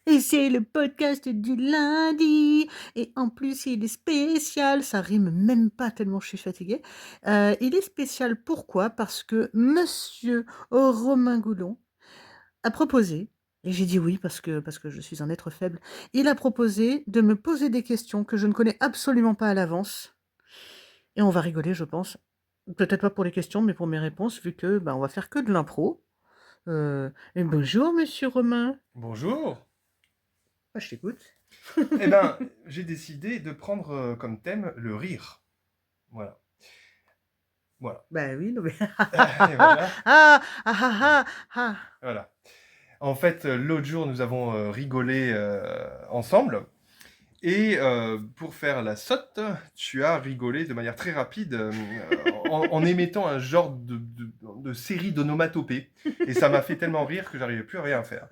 Et c'est le podcast du lundi et en plus il est spécial, ça rime même pas tellement je suis fatiguée. Il est spécial pourquoi? Parce que monsieur Romain Goulon a proposé et j'ai dit oui parce que je suis un être faible. Il a proposé de me poser des questions que je ne connais absolument pas à l'avance et on va rigoler je pense. Peut-être pas pour les questions, mais pour mes réponses vu que, on va faire que de l'impro. Et bonjour monsieur Romain. Bonjour. Ah, je t'écoute. Eh ben, j'ai décidé de prendre comme thème le rire. Voilà. Voilà. Bah oui, non mais Et voilà. ah! Ah ah ah! Ah! Voilà. En fait, l'autre jour, nous avons rigolé ensemble. Et pour faire la sotte, tu as rigolé de manière très rapide en émettant un genre de série d'onomatopées. Et ça m'a fait tellement rire que j'arrivais plus à rien faire.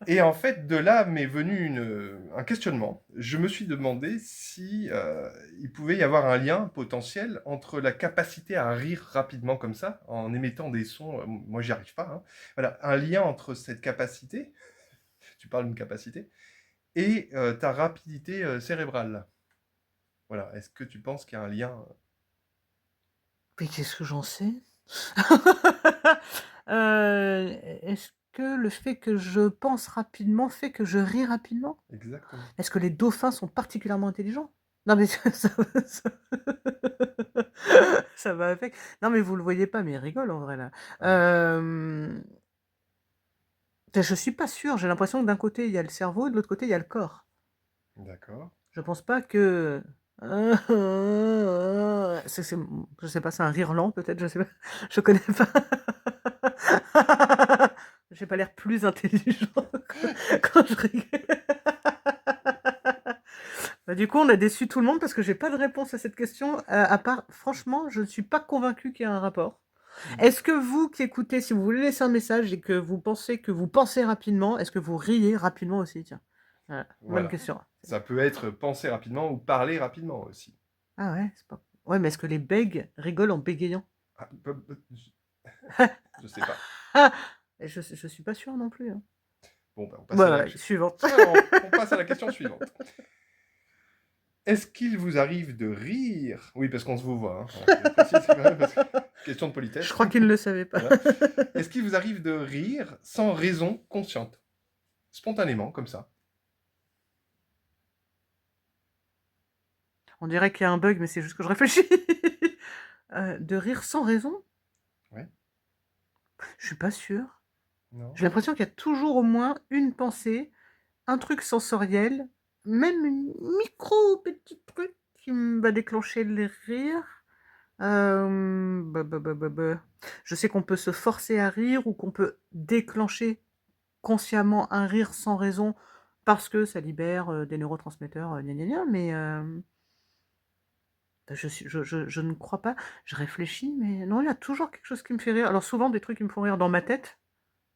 Et en fait, de là m'est venu un questionnement. Je me suis demandé si il pouvait y avoir un lien potentiel entre la capacité à rire rapidement comme ça, en émettant des sons. Moi, j'y arrive pas. Hein. Voilà, un lien entre cette capacité, tu parles d'une capacité, et ta rapidité cérébrale. Voilà. Est-ce que tu penses qu'il y a un lien Mais qu'est-ce que j'en sais? Est-ce que le fait que je pense rapidement fait que je ris rapidement? exactement? Est-ce que les dauphins sont particulièrement intelligents? Non mais ça va avec. Non mais vous le voyez pas, mais il rigole en vrai là. Ah, Je suis pas sûre, j'ai l'impression que d'un côté il y a le cerveau et de l'autre côté il y a le corps. d'accord. Je pense pas que c'est je sais pas, c'est un rire lent peut-être, je sais pas, je connais pas. J'ai pas l'air plus intelligent quand je rigole. Bah, du coup, on a déçu tout le monde parce que j'ai pas de réponse à cette question, à part franchement, je ne suis pas convaincue qu'il y a un rapport. Est-ce que vous qui écoutez, si vous voulez laisser un message et que vous pensez rapidement, est-ce que vous riez rapidement aussi? Tiens. Voilà, bonne Voilà. question. Ça peut être penser rapidement ou parler rapidement aussi. Ah ouais, c'est pas ouais, mais est-ce que les bègues rigolent en bégayant? Ah, je sais pas. Ah! Et je suis pas sûre non plus, hein. Bon, ben, on passe à la... Voilà, suivante. On passe à la question suivante. Est-ce qu'il vous arrive de rire? Oui, parce qu'on se vous voit, hein. Voilà, je précise quand même, parce que... question de Je politesse. crois qu'ils ne le savaient pas. Voilà. Est-ce qu'il vous arrive de rire sans raison consciente? Spontanément, comme ça. On dirait qu'il y a un bug, mais c'est juste que je réfléchis. De rire sans raison? Ouais? Je suis pas sûre. Non? J'ai l'impression qu'il y a toujours au moins une pensée, un truc sensoriel, même une micro petit truc qui va déclencher le rire. Bah. Je sais qu'on peut se forcer à rire ou qu'on peut déclencher consciemment un rire sans raison parce que ça libère, des neurotransmetteurs, gna gna gna, mais je ne crois pas. Je réfléchis, mais non, il y a toujours quelque chose qui me fait rire. Alors souvent des trucs qui me font rire dans ma tête,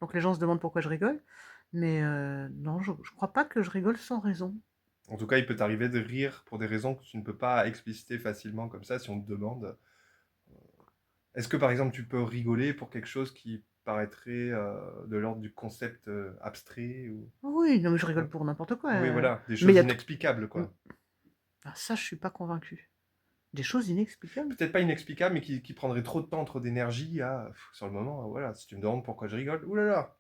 donc les gens se demandent pourquoi je rigole, mais non, je crois pas que je rigole sans raison. En tout cas, il peut t'arriver de rire pour des raisons que tu ne peux pas expliciter facilement comme ça si on te demande. Est-ce que par exemple tu peux rigoler pour quelque chose qui paraîtrait de l'ordre du concept abstrait ou... Oui, non, mais je Ouais. rigole pour n'importe quoi, Oui, voilà, des mais il y choses a tr inexplicables, mmh, quoi. ah ça, je suis pas convaincue. Des choses inexplicables? Peut-être pas inexplicables, mais qui prendraient trop de temps, trop d'énergie à... Sur le moment, voilà, si tu me demandes pourquoi je rigole, oulala.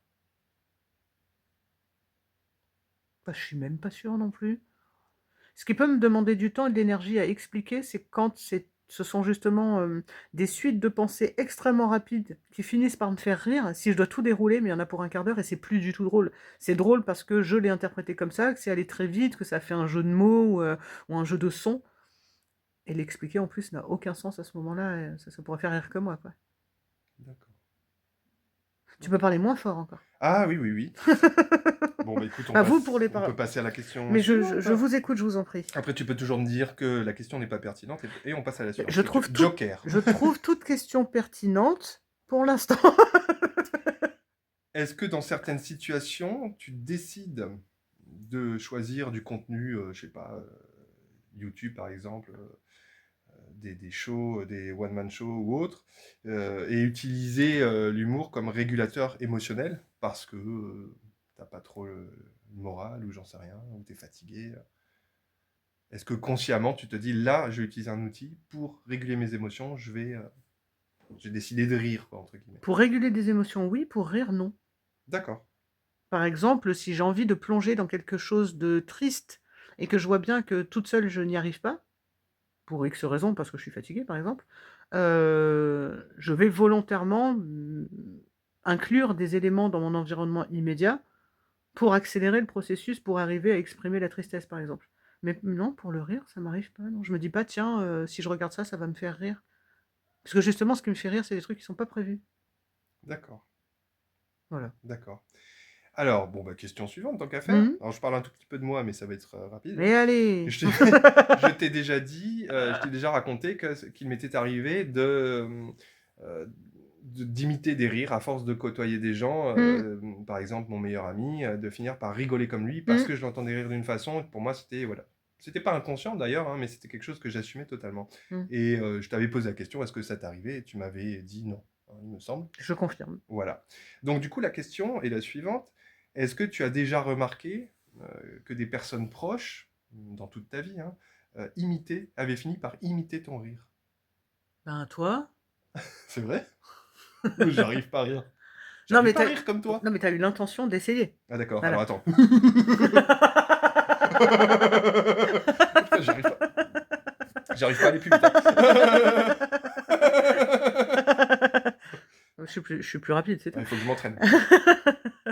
Bah, je suis même pas sûre non plus. Ce qui peut me demander du temps et de l'énergie à expliquer, c'est quand ce sont justement, des suites de pensées extrêmement rapides qui finissent par me faire rire. Si je dois tout dérouler, mais il y en a pour un quart d'heure et c'est plus du tout drôle. C'est drôle parce que je l'ai interprété comme ça, que c'est allé très vite, que ça fait un jeu de mots ou un jeu de sons et l'expliquer en plus n'a aucun sens à ce moment-là, ça pourrait faire rire que moi, quoi. D'accord. Tu peux parler moins fort encore. Ah oui, oui, oui. Bon, bah écoute, Enfin, vous pour les on peut paroles. passer à la question Mais suivante. je vous écoute, je vous en prie. Après, tu peux toujours me dire que la question n'est pas pertinente et on passe à la Mais suivante. Joker. je trouve toute question pertinente pour l'instant. Est-ce que dans certaines situations, tu décides de choisir du contenu, je sais pas, YouTube par exemple, des shows, des one-man shows ou autres, et utiliser l'humour comme régulateur émotionnel parce que t'as pas trop morale ou j'en sais rien, ou tu es fatigué. Est-ce que consciemment, tu te dis: «Là, je vais utiliser un outil pour réguler mes émotions, j'ai décidé de rire», quoi, entre guillemets. Pour réguler des émotions, oui, pour rire, non. D'accord. Par exemple, si j'ai envie de plonger dans quelque chose de triste et que je vois bien que toute seule je n'y arrive pas, pour X raisons, parce que je suis fatiguée par exemple, je vais volontairement, inclure des éléments dans mon environnement immédiat pour accélérer le processus, pour arriver à exprimer la tristesse par exemple. Mais non, pour le rire, ça m'arrive pas, non. Je me dis pas: «Tiens, si je regarde ça, ça va me faire rire». Parce que justement ce qui me fait rire, c'est des trucs qui sont pas prévus. D'accord, Voilà. d'accord. Alors, bon, bah, question suivante, tant qu'à faire. Mmh. Alors, je parle un tout petit peu de moi, mais ça va être rapide. Mais allez! Je t'ai je t'ai déjà dit, je t'ai déjà raconté qu'il m'était arrivé d'imiter des rires à force de côtoyer des gens, Mmh, par exemple mon meilleur ami, de finir par rigoler comme lui parce mmh, que je l'entendais rire d'une façon et pour moi c'était voilà. C'était pas inconscient d'ailleurs, hein, mais c'était quelque chose que j'assumais totalement mmh. et je t'avais posé la question: «Est-ce que ça t'arrivait?» et tu m'avais dit: «Non», hein, il me semble. Je confirme. Voilà. Donc du coup, la question est la suivante: est-ce que tu as déjà remarqué, que des personnes proches, dans toute ta vie, hein, avaient fini par imiter ton rire? Ben, toi? C'est vrai? J'arrive pas à rire. Non J'arrive mais pas à tu rire comme toi. non mais tu as eu l'intention d'essayer. Ah d'accord, alors Voilà. attends. Putain, j'arrive pas à aller plus vite, hein. Je suis plus rapide, c'est Ah, tout. il faut que je m'entraîne.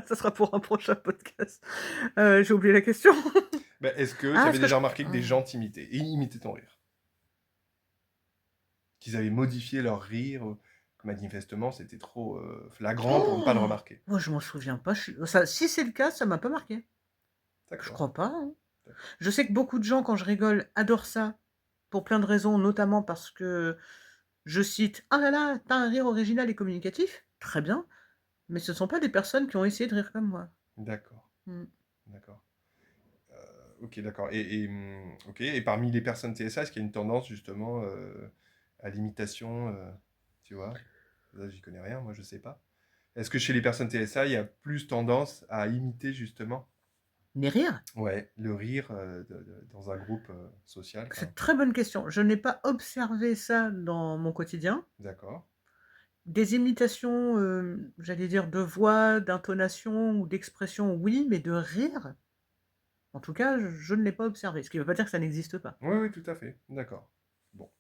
Ça sera pour un prochain podcast. J'ai oublié la question. Bah, est-ce que tu Ah, avais est-ce que je déjà remarqué que des mmh. gens t'imitaient et imitaient ton rire? Qu'ils avaient modifié leur rire, que manifestement c'était trop, flagrant pour ne pas le Oh! remarquer? Moi, je m'en souviens pas, je suis ça si c'est le cas, ça m'a pas marqué. Je D'accord, crois pas, hein. d'accord. Je sais que beaucoup de gens, quand je rigole, adorent ça, pour plein de raisons, notamment parce que, je cite: «Ah là là, tu as un rire original et communicatif». Très bien, mais ce sont pas des personnes qui ont essayé de rire comme moi. D'accord, Mmh. d'accord. OK, d'accord OK et parmi les personnes TSA, est-ce qu'il y a une tendance justement, à l'imitation, tu vois? Là, j'y connais rien, moi, je sais pas. Est-ce que chez les personnes TSA, il y a plus tendance à imiter justement Les rires? ouais, le rire, dans un groupe, social, C'est quoi? une très bonne question. Je n'ai pas observé ça dans mon quotidien. D'accord, Des imitations, j'allais dire de voix, d'intonation ou d'expression, oui, mais de rire, en tout cas, je ne l'ai pas observé. Ce qui ne veut pas dire que ça n'existe pas. oui, oui, tout à fait, d'accord. Bon.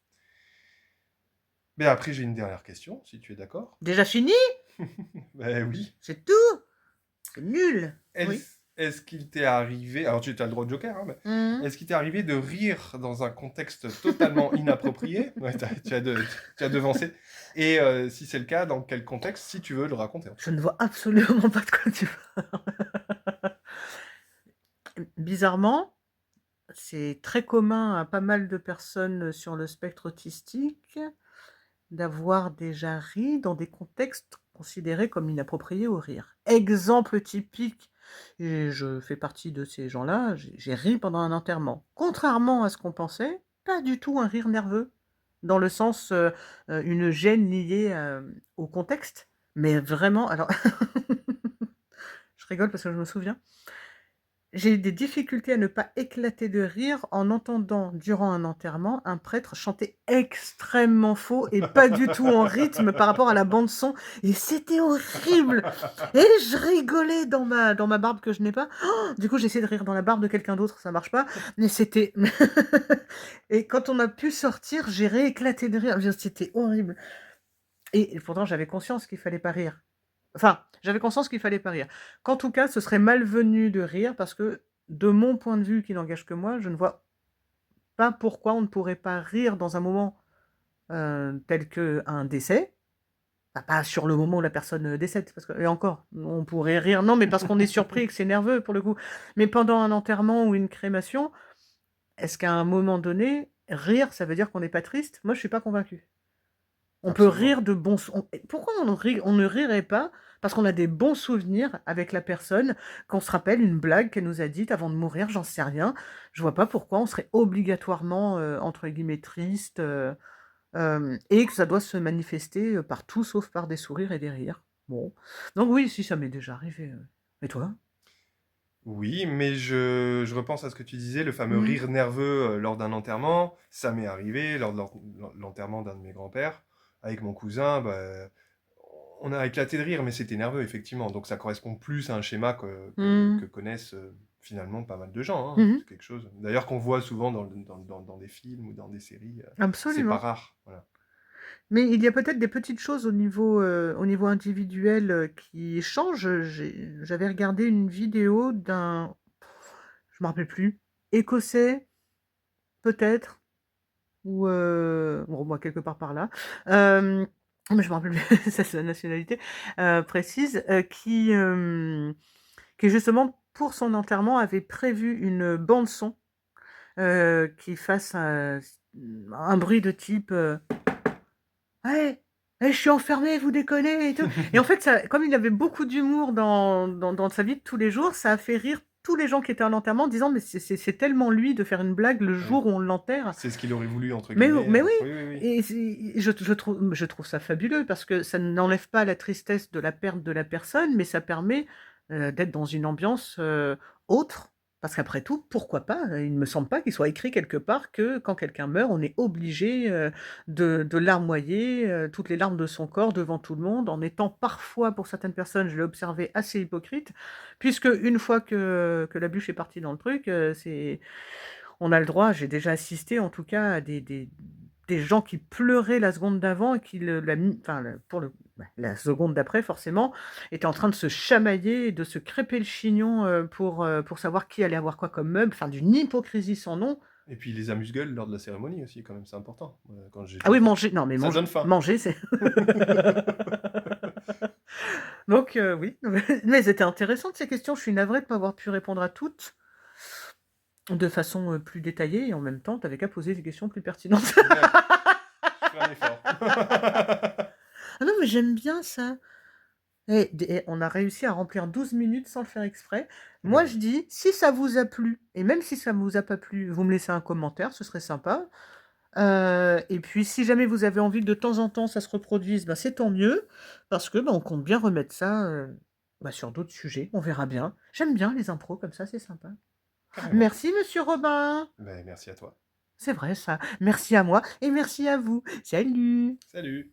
Mais après, j'ai une dernière question, si tu es d'accord? Déjà fini? Beh, oui. C'est tout? C'est nul! Oui. Est-ce qu'il t'est arrivé alors tu as le droit de joker, hein, mais Mmh. est-ce qu'il t'est arrivé de rire dans un contexte totalement inapproprié? Ouais, tu as devancé et si c'est le cas, dans quel contexte? Si tu veux le raconter, en tout Je cas. ne vois absolument pas de quoi tu parles. Bizarrement, c'est très commun à pas mal de personnes sur le spectre autistique d'avoir déjà ri dans des contextes considérés comme inappropriés au rire. Exemple typique, et je fais partie de ces gens-là, j'ai ri pendant un enterrement. Contrairement à ce qu'on pensait, pas du tout un rire nerveux, dans le sens, une gêne liée, au contexte, mais vraiment alors je rigole parce que je me souviens. J'ai eu des difficultés à ne pas éclater de rire en entendant, durant un enterrement, un prêtre chanter extrêmement faux et pas du tout en rythme par rapport à la bande son et c'était horrible et je rigolais dans ma barbe que je n'ai pas. Du coup, j'ai essayé de rire dans la barbe de quelqu'un d'autre, ça marche pas, mais c'était et quand on a pu sortir, j'ai rééclaté de rire, je veux dire, c'était horrible et pourtant j'avais conscience qu'il fallait pas rire. Enfin, j'avais conscience qu'il fallait pas rire. Qu'en tout cas, ce serait malvenu de rire parce que, de mon point de vue qui n'engage que moi, je ne vois pas pourquoi on ne pourrait pas rire dans un moment, tel qu'un décès. Bah, pas sur le moment où la personne, décède, parce que et encore, on pourrait rire non, mais parce qu'on est surpris et que c'est nerveux pour le coup. Mais pendant un enterrement ou une crémation, est-ce qu'à un moment donné, rire, ça veut dire qu'on n'est pas triste? Moi, je suis pas convaincue. On peut Absolument. rire de bons sou on et pourquoi on ne rirait pas parce qu'on a des bons souvenirs avec la personne, qu'on se rappelle une blague qu'elle nous a dite avant de mourir, j'en sais rien. Je vois pas pourquoi on serait obligatoirement, entre guillemets «triste», et que ça doit se manifester, par tout sauf par des sourires et des rires. Bon, donc oui, si ça m'est déjà arrivé, et toi? Oui, mais je repense à ce que tu disais, le fameux Mmh. rire nerveux, lors d'un enterrement. Ça m'est arrivé lors de l'enterrement d'un de mes grands-pères avec mon cousin, bah, on a éclaté de rire, mais c'était nerveux effectivement, donc ça correspond plus à un schéma que Mmh. connaissent, finalement pas mal de gens, hein. Mmh. C'est quelque chose d'ailleurs qu'on voit souvent dans des films ou dans des séries, c'est pas Absolument. rare, voilà. Mais il y a peut-être des petites choses au niveau individuel, qui changent. J'avais regardé une vidéo d'un, je me rappelle plus, Écossais peut-être ou bon, moi quelque part par là, mais je me rappelle plus sa nationalité, précise, qui justement pour son enterrement avait prévu une bande son, qui fasse un bruit de type, «Ouais, je suis enfermé, vous déconnez et tout» et en fait ça comme il avait beaucoup d'humour dans sa vie de tous les jours, ça a fait rire tous les gens qui étaient à l'enterrement en disant: «Mais c'est tellement lui de faire une blague le Oui, jour où on l'enterre». c'est ce qu'il aurait voulu entre Mais guillemets, mais oui oui, oui, oui. et c'est je trouve ça fabuleux parce que ça n'enlève pas la tristesse de la perte de la personne, mais ça permet, d'être dans une ambiance, autre. Parce qu'après tout, pourquoi pas? Il ne me semble pas qu'il soit écrit quelque part que quand quelqu'un meurt, on est obligé, de larmoyer, toutes les larmes de son corps devant tout le monde, en étant parfois, pour certaines personnes, je l'ai observé, assez hypocrite. Puisque une fois que la bûche est partie dans le truc, c'est on a le droit, j'ai déjà assisté en tout cas à des gens qui pleuraient la seconde d'avant et qui le la mi enfin le pour le bah, la seconde d'après forcément, étaient en train de se chamailler et de se crêper le chignon, pour savoir qui allait avoir quoi comme meuble, enfin d'une hypocrisie sans nom. Et puis les amuse-gueules lors de la cérémonie aussi quand même, c'est important. Quand Ah j'étais oui, petit, manger non mais ça donne faim. manger c'est donc oui, mais elles étaient intéressantes ces questions. Je suis navrée de pas avoir pu répondre à toutes de façon, plus détaillée et en même temps, tu avais qu'à poser des questions plus pertinentes. Bien, je ferai un effort. Ah non, mais j'aime bien ça. Et on a réussi à remplir 12 minutes sans le faire exprès. Moi, Ouais. je dis, si ça vous a plu et même si ça ne vous a pas plu, vous me laissez un commentaire, ce serait sympa. Et puis si jamais vous avez envie que de temps en temps ça se reproduise, bah, c'est tant mieux parce que, bah, on compte bien remettre ça, bah, sur d'autres sujets, on verra bien. J'aime bien les impros comme ça, c'est sympa. Carrément. Merci monsieur Robin. Beh, merci à toi. C'est vrai ça. Merci à moi et merci à vous. Salut. Salut.